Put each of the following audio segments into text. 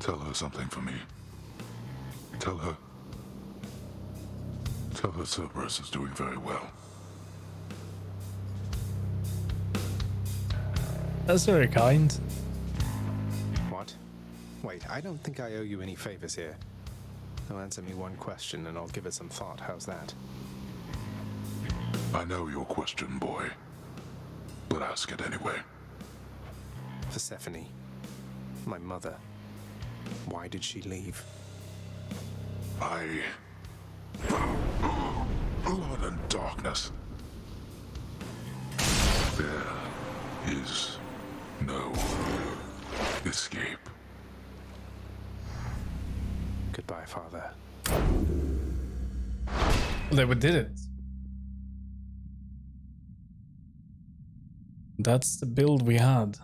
Tell her something for me. Tell her Cerberus is doing very well. That's very kind. What? Wait, I don't think I owe you any favors here. Now answer me one question and I'll give it some thought. How's that? I know your question, boy. But ask it anyway. Persephone, my mother, why did she leave? Blood and darkness. There is no escape. Goodbye, Father. They did it. That's the build we had.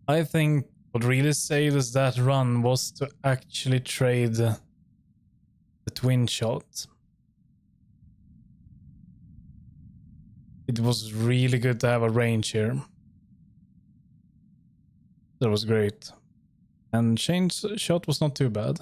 I think what really saved us that run was to actually trade the twin shot. It was really good to have a range here. That was great. And Shane's shot was not too bad.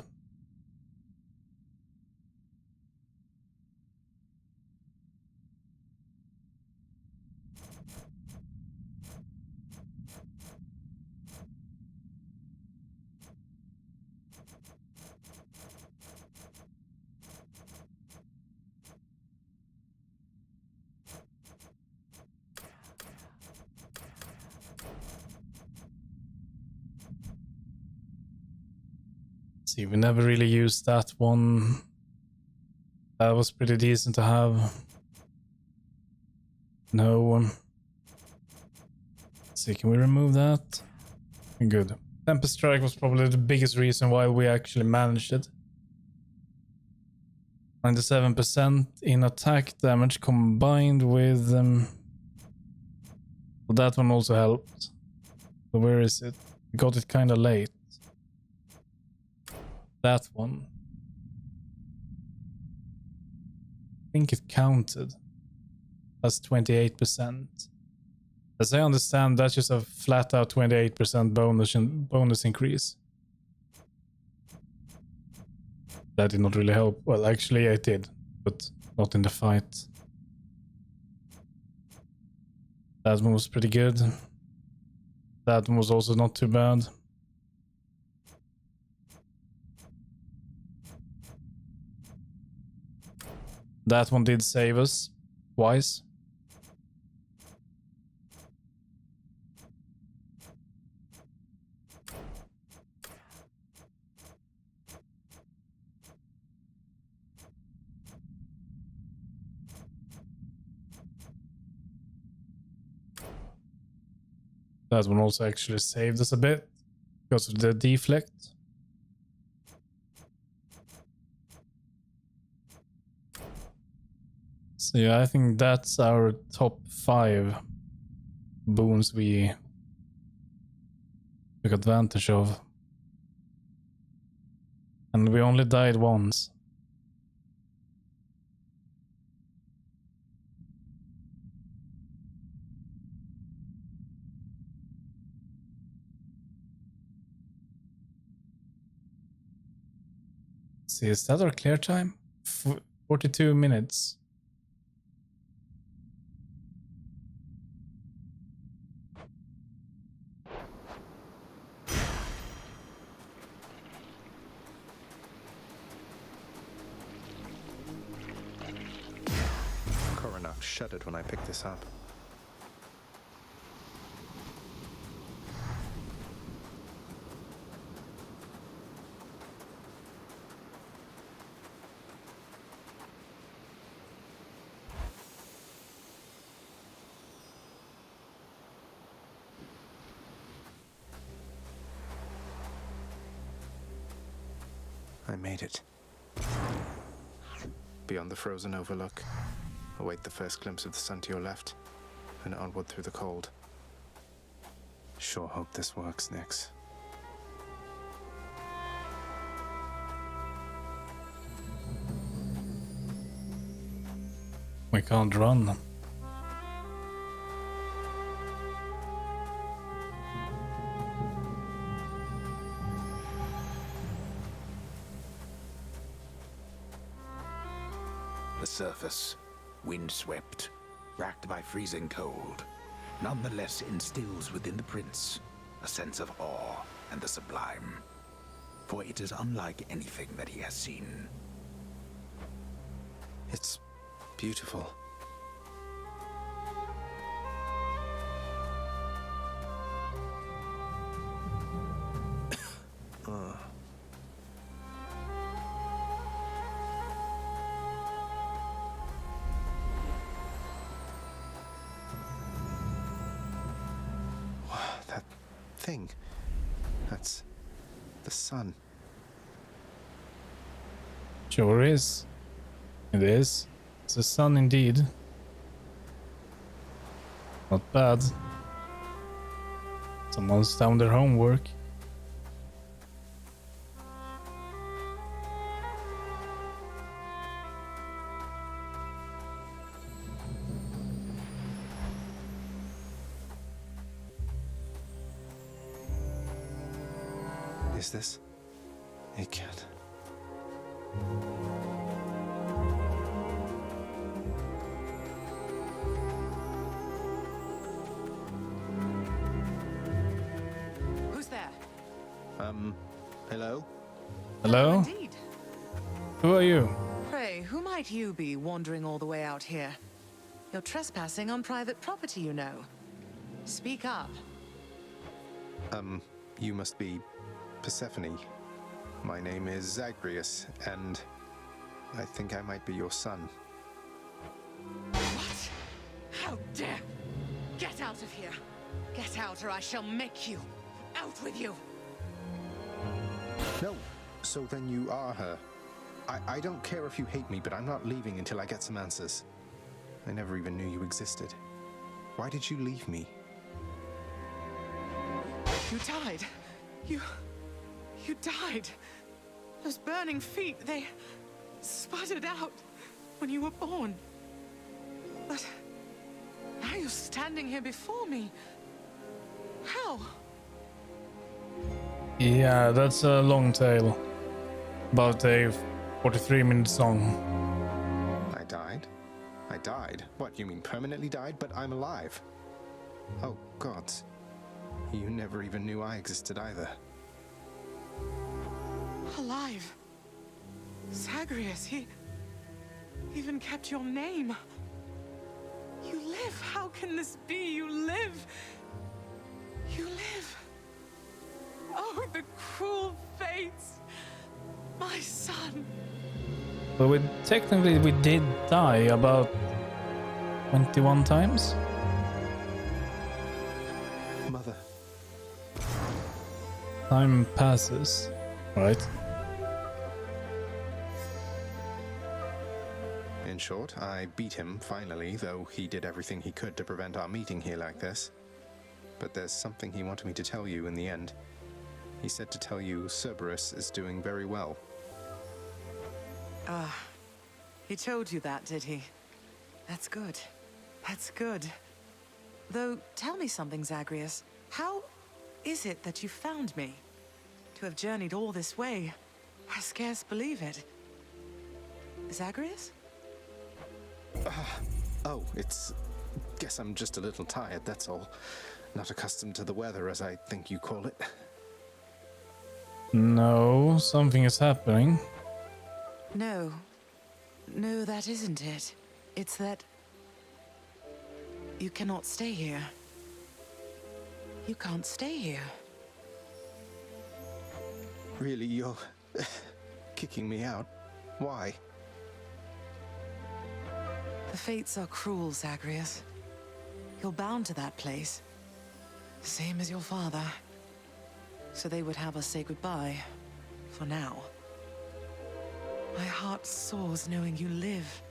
See, we never really used that one. That was pretty decent to have. No. Let's see, can we remove that? Good. Tempest Strike was probably the biggest reason why we actually managed it. 97% in attack damage combined with... well, that one also helped. So where is it? We got it kind of late. That one. I think it counted. That's 28%. As I understand, that's just a flat out 28% bonus increase. That did not really help. Well, actually it did, but not in the fight. That one was pretty good. That one was also not too bad. That one did save us twice. That one also actually saved us a bit because of the deflect. So yeah, I think that's our top 5 boons we took advantage of. And we only died once. See, is that our clear time? 42 minutes. Coronach shuddered when I picked this up. I made it. Beyond the frozen overlook, await the first glimpse of the sun to your left, and onward through the cold. Sure hope this works, Nix. We can't run. the surface, windswept, racked by freezing cold, nonetheless instills within the prince a sense of awe and the sublime. For it is unlike anything that he has seen. It's beautiful. That thing. That's the sun. Sure is. It is. It's the sun indeed. Not bad. Someone's done their homework. Is this? It can't. Who's there? Hello? Hello? Indeed. Who are you? Pray, who might you be wandering all the way out here? You're trespassing on private property, you know. Speak up. You must be Persephone. My name is Zagreus, and I think I might be your son. What? How dare! Get out of here! Get out or I shall make you! Out with you! No, so then you are her. I don't care if you hate me, but I'm not leaving until I get some answers. I never even knew you existed. Why did you leave me? You died. You died. Those burning feet, they sputtered out when you were born. But now you're standing here before me. How? Yeah, that's a long tale. About a 43-minute song. I died? I died? What, you mean permanently died? But I'm alive. Oh, gods. You never even knew I existed either. Alive. Zagreus, he even kept your name. You live. How can this be? You live. You live. Oh, the cruel fates. My son. But technically we did die about 21 times. Mother. Time passes, right? In short, I beat him finally, though he did everything he could to prevent our meeting here like this. But there's something he wanted me to tell you in the end. He said to tell you Cerberus is doing very well. He told you that, did he? That's good. That's good. Though, tell me something, Zagreus. How is it that you found me? To have journeyed all this way, I scarce believe it. Zagreus? Oh, it's... Guess I'm just a little tired, that's all. Not accustomed to the weather, as I think you call it. No, something is happening. No. No, that isn't it. It's that... you cannot stay here. You can't stay here. Really, you're... kicking me out? Why? The fates are cruel, Zagreus. You're bound to that place. Same as your father. So they would have us say goodbye. For now. My heart soars knowing you live.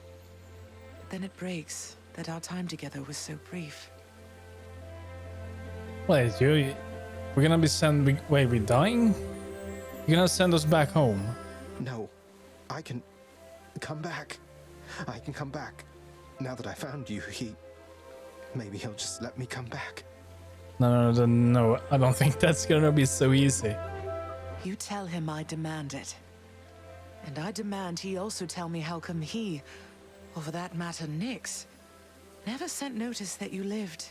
But then it breaks that our time together was so brief. Wait, we're gonna be wait, we're dying? You're gonna send us back home? No. I can... come back. I can come back. Now that I found you, maybe he'll just let me come back. No, I don't think that's gonna be so easy. You tell him I demand it. And I demand he also tell me how come he, or for that matter, Nyx, never sent notice that you lived.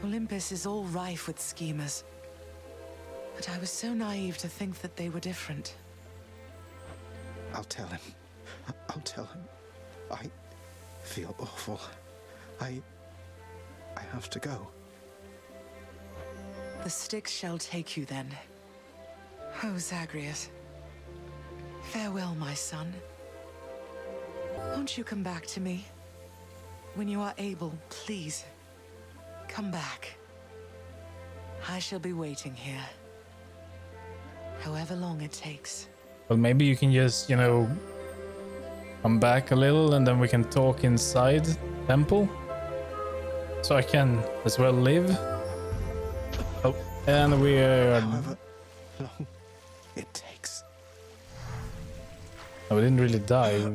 Olympus is all rife with schemers. But I was so naive to think that they were different. I'll tell him. I'll tell him. I feel awful. I have to go. The Styx shall take you then. Oh, Zagreus. Farewell, my son. Won't you come back to me? When you are able, please. Come back. I shall be waiting here. However long it takes. Well, maybe you can just, you know, come back a little and then we can talk inside temple. So I can as well live. Oh, and we are... However long it takes. Oh, we didn't really die.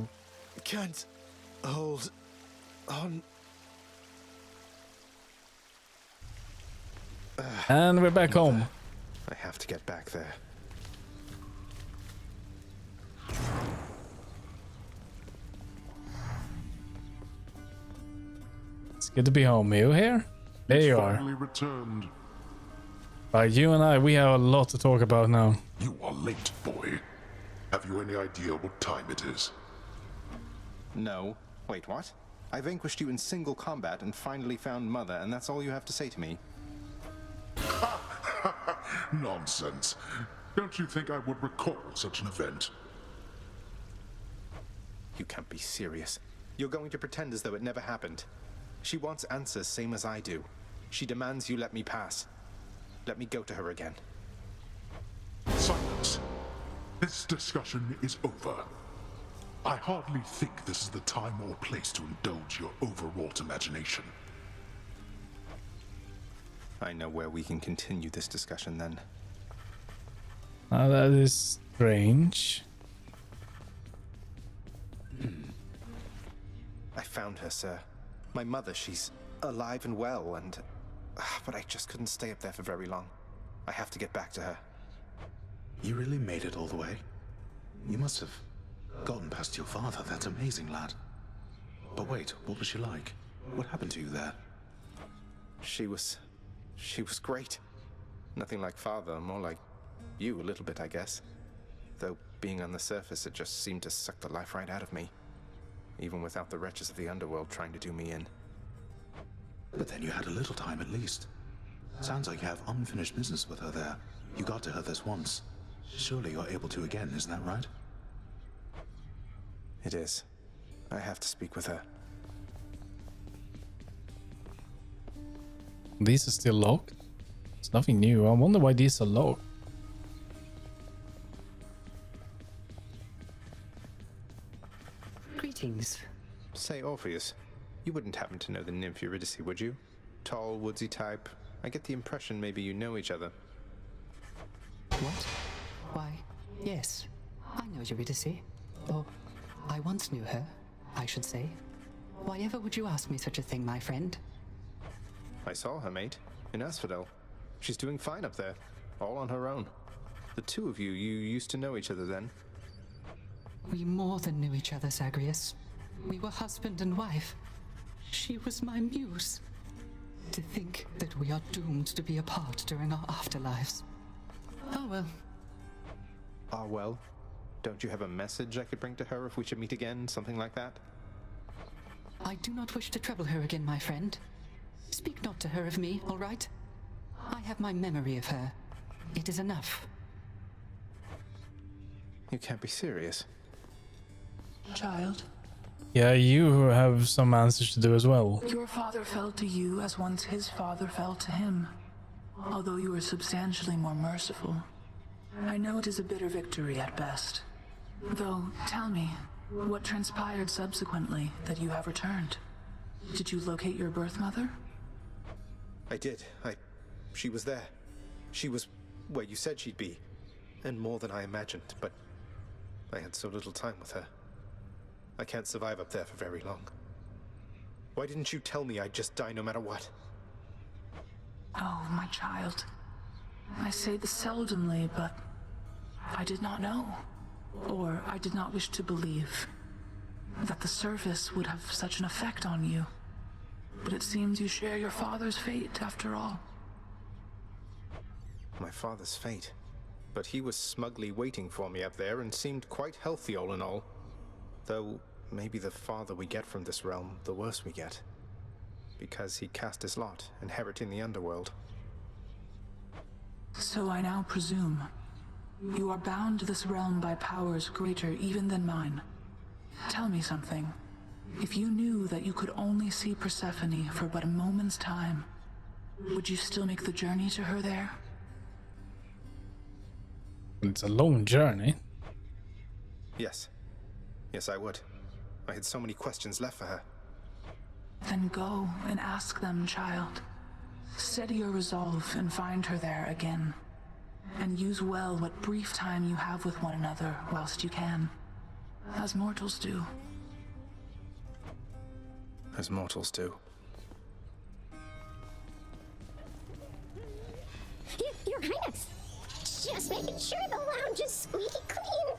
Can't hold on. And we're back home. I have to get back there. It's good to be home. You here? There you are. Finally returned. Right, you and I, we have a lot to talk about now. You are late, boy. Have you any idea what time it is? No. Wait, what? I vanquished you in single combat and finally found Mother, and that's all you have to say to me? Nonsense. Don't you think I would recall such an event? You can't be serious. You're going to pretend as though it never happened. She wants answers same as I do. She demands you let me pass. Let me go to her again. Silence. This discussion is over. I hardly think this is the time or place to indulge your overwrought imagination. I know where we can continue this discussion then. That is strange. I found her, sir. My mother, she's alive and well, and... but I just couldn't stay up there for very long. I have to get back to her. You really made it all the way? You must have gotten past your father. That's amazing, lad. But wait, what was she like? What happened to you there? She was great. Nothing like father, more like you a little bit, I guess. Though being on the surface, it just seemed to suck the life right out of me. Even without the wretches of the underworld trying to do me in. But then you had a little time at least. Sounds like you have unfinished business with her there. You got to her this once. Surely you're able to again, isn't that right? It is. I have to speak with her. These are still locked. It's nothing new. I wonder why these are locked. Greetings. Say, Orpheus, you wouldn't happen to know the nymph Eurydice, would you? Tall, woodsy type. I get the impression maybe you know each other. What? Why, yes. I know Eurydice. Or, I once knew her, I should say. Why ever would you ask me such a thing, my friend? I saw her, mate, in Asphodel. She's doing fine up there, all on her own. The two of you used to know each other then? We more than knew each other, Zagreus. We were husband and wife. She was my muse. To think that we are doomed to be apart during our afterlives. Oh well. Ah, well. Don't you have a message I could bring to her if we should meet again, something like that? I do not wish to trouble her again, my friend. Speak not to her of me, all right? I have my memory of her. It is enough. You can't be serious. Child, Yeah, you have some answers to do as well. your father fell to you as once his father fell to him, although you were substantially more merciful. I know it is a bitter victory at best. Though, tell me, what transpired subsequently that you have returned? Did you locate your birth mother? I did. She was there. She was where you said she'd be. And more than I imagined, but I had so little time with her. I can't survive up there for very long. Why didn't you tell me I'd just die no matter what? Oh, my child. I say this seldomly, but I did not know. Or I did not wish to believe. that the surface would have such an effect on you. But it seems you share your father's fate after all. My father's fate. But he was smugly waiting for me up there and seemed quite healthy all in all. Though, maybe the farther we get from this realm, the worse we get. Because he cast his lot, inheriting the underworld. So I now presume you are bound to this realm by powers greater even than mine. Tell me something. If you knew that you could only see Persephone for but a moment's time, would you still make the journey to her there? It's a long journey. Yes. Yes, I would. I had so many questions left for her. Then go and ask them, child. Steady your resolve and find her there again. And use well what brief time you have with one another whilst you can. As mortals do. As mortals do. Your Highness! Just making sure the lounge is squeaky clean.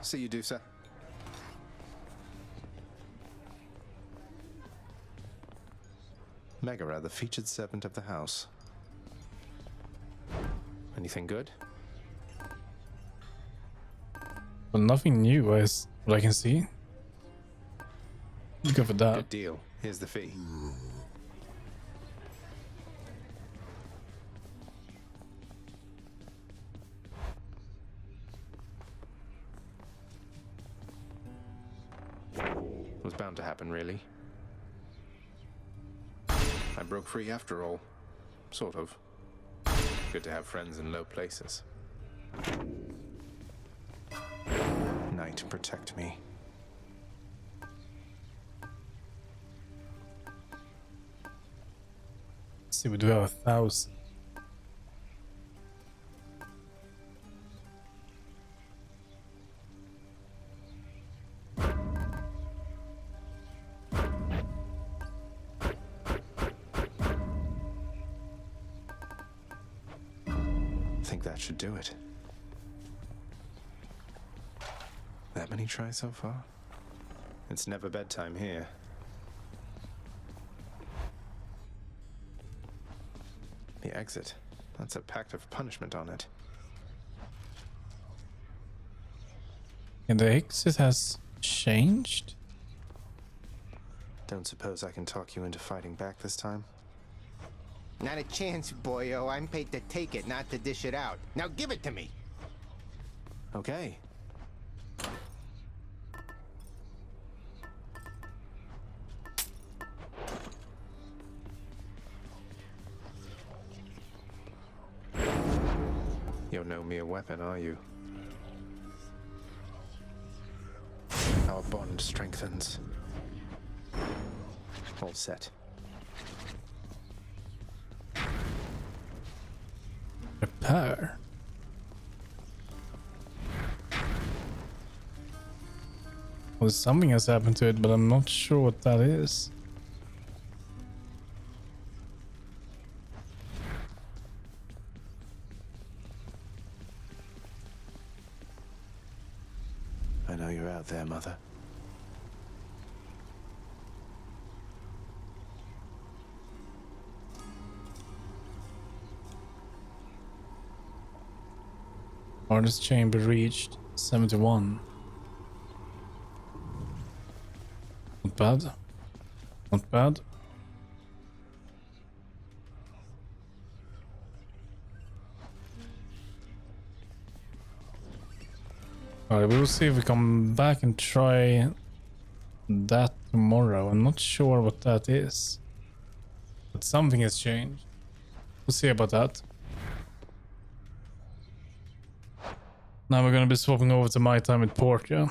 So you do, sir? Megara, the featured servant of the house. Anything good? Well, nothing new as what I can see. Go for that. Good deal. Here's the fee. Was bound to happen, really. I broke free after all. Sort of. Good to have friends in low places. Night, protect me. Let's see, we do have 1,000. Think that should do it. That many tries so far? It's never bedtime here. The exit. That's a pact of punishment on it. And the exit has changed? Don't suppose I can talk you into fighting back this time? Not a chance, boyo. I'm paid to take it, not to dish it out. Now give it to me! Okay. You're no mere weapon, are you? Our bond strengthens. All set. Repair. Well, something has happened to it, but I'm not sure what that is. I know you're out there, Mother. Hardest chamber reached 71. Not bad. Not bad. Alright, we'll see if we come back and try that tomorrow. I'm not sure what that is, but something has changed. We'll see about that. Now we're gonna be swapping over to my time at Portia.